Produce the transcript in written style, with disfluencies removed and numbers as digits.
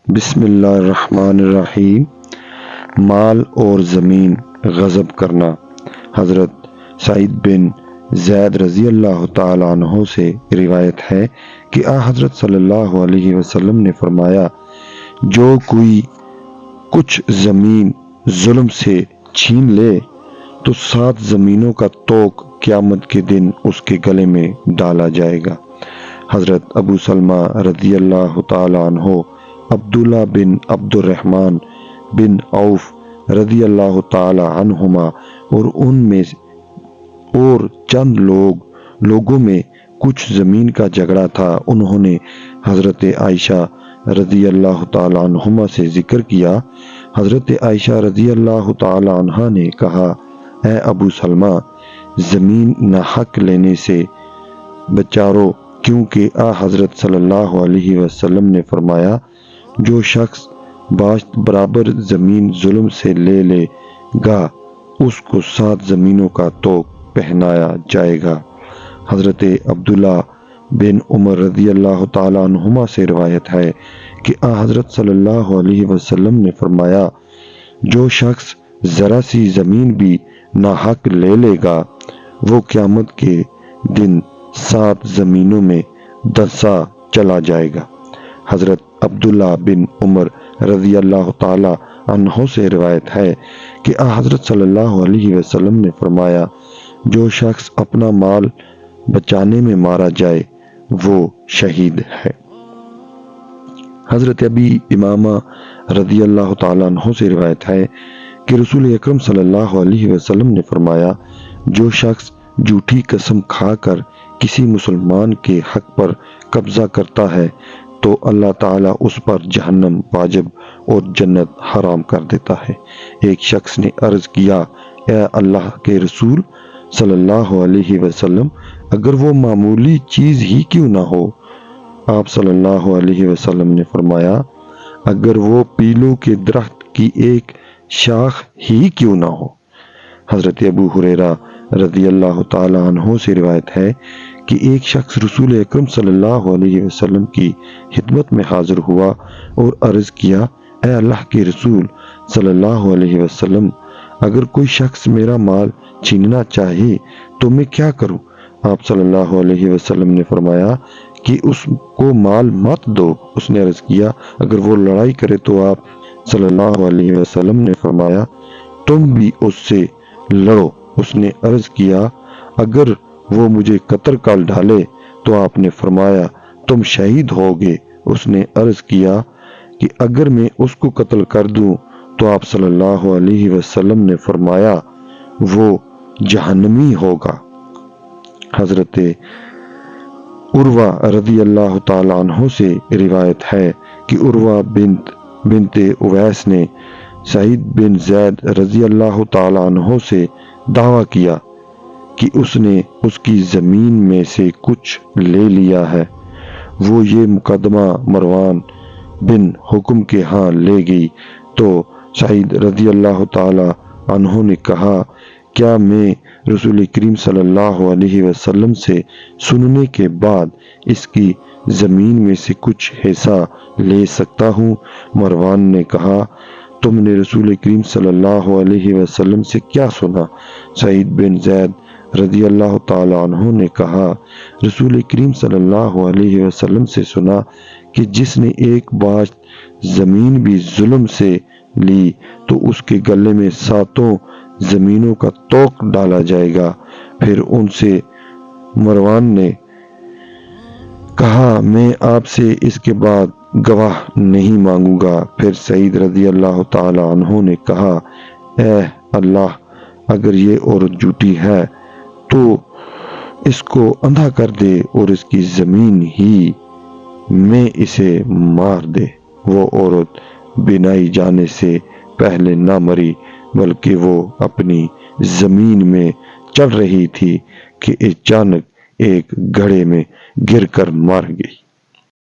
بسم اللہ الرحمن الرحیم۔ مال اور زمین غصب کرنا۔ حضرت سعید بن زید رضی اللہ تعالی عنہ سے روایت ہے کہ حضرت صلی اللہ علیہ وسلم نے فرمایا، جو کوئی کچھ زمین ظلم سے چھین لے تو 7 زمینوں کا طوق قیامت کے دن اس کے گلے میں ڈالا جائے گا۔ حضرت ابو سلمہ رضی اللہ تعالی عنہ، عبداللہ بن عبد الرحمن بن عوف رضی اللہ تعالی عنہما اور ان میں اور چند لوگوں میں کچھ زمین کا جھگڑا تھا۔ انہوں نے حضرت عائشہ رضی اللہ تعالی عنہما سے ذکر کیا۔ حضرت عائشہ رضی اللہ تعالی عنہا نے کہا، اے ابو سلمہ، زمین ناحق لینے سے بچارو، کیونکہ حضرت صلی اللہ علیہ وسلم نے فرمایا، جو شخص باشت برابر زمین ظلم سے لے لے گا اس کو 7 زمینوں کا طوق پہنایا جائے گا۔ حضرت عبداللہ بن عمر رضی اللہ تعالی عنہما سے روایت ہے کہ حضرت صلی اللہ علیہ وسلم نے فرمایا، جو شخص ذرا سی زمین بھی ناحق لے لے گا وہ قیامت کے دن 7 زمینوں میں دنسا چلا جائے گا۔ حضرت عبداللہ بن عمر رضی اللہ تعالی عنہ سے روایت ہے کہ حضرت صلی اللہ علیہ وسلم نے فرمایا، جو شخص اپنا مال بچانے میں مارا جائے وہ شہید ہے۔ حضرت ابی امامہ رضی اللہ تعالی عنہ سے روایت ہے کہ رسول اکرم صلی اللہ علیہ وسلم نے فرمایا، جو شخص جھوٹی قسم کھا کر کسی مسلمان کے حق پر قبضہ کرتا ہے تو اللہ تعالیٰ اس پر جہنم واجب اور جنت حرام کر دیتا ہے۔ ایک شخص نے عرض کیا، اے اللہ کے رسول صلی اللہ علیہ وسلم، اگر وہ معمولی چیز ہی کیوں نہ ہو؟ آپ صلی اللہ علیہ وسلم نے فرمایا، اگر وہ پیلوں کے درخت کی ایک شاخ ہی کیوں نہ ہو۔ حضرت ابو ہریرہ رضی اللہ تعالی عنہ سے روایت ہے کہ ایک شخص رسول اکرم صلی اللہ علیہ وسلم کی خدمت میں حاضر ہوا اور عرض کیا، اے اللہ کے رسول صلی اللہ علیہ وسلم، اگر کوئی شخص میرا مال چھیننا چاہے تو میں کیا کروں؟ آپ صلی اللہ علیہ وسلم نے فرمایا کہ اس کو مال مت دو۔ اس نے عرض کیا، اگر وہ لڑائی کرے تو آپ صلی اللہ علیہ وسلم نے فرمایا، تم بھی اس سے لڑو۔ اس نے عرض کیا، اگر وہ مجھے قتل کر ڈالے تو آپ نے فرمایا، تم شہید ہوگے۔ اس نے عرض کیا کہ اگر میں اس کو قتل کر دوں تو آپ صلی اللہ علیہ وسلم نے فرمایا، وہ جہنمی ہوگا۔ حضرت عروہ رضی اللہ تعالی عنہ سے روایت ہے کہ عروہ بنت اویس نے سعید بن زید رضی اللہ تعالی عنہ سے دعویٰ کیا کہ اس نے اس کی زمین میں سے کچھ لے لیا ہے۔ وہ یہ مقدمہ مروان بن حکم کے ہاں لے گئی تو سعید رضی اللہ تعالی عنہ نے کہا، کیا میں رسول کریم صلی اللہ علیہ وسلم سے سننے کے بعد اس کی زمین میں سے کچھ حصہ لے سکتا ہوں؟ مروان نے کہا، تم نے رسول کریم صلی اللہ علیہ وسلم سے کیا سنا؟ سعید بن زید رضی اللہ تعالی عنہ نے کہا، رسول کریم صلی اللہ علیہ وسلم سے سنا کہ جس نے ایک باشت زمین بھی ظلم سے لی تو اس کے گلے میں 7 زمینوں کا طوق ڈالا جائے گا۔ پھر ان سے مروان نے کہا، میں آپ سے اس کے بعد گواہ نہیں مانگوں گا۔ پھر سعید رضی اللہ تعالی عنہ نے کہا، اے اللہ، اگر یہ عورت جھوٹی ہے تو اس کو اندھا کر دے اور اس کی زمین ہی میں اسے مار دے۔ وہ عورت بینائی جانے سے پہلے نہ مری بلکہ وہ اپنی زمین میں چل رہی تھی کہ اچانک ایک گڑھے میں گر کر مر گئی۔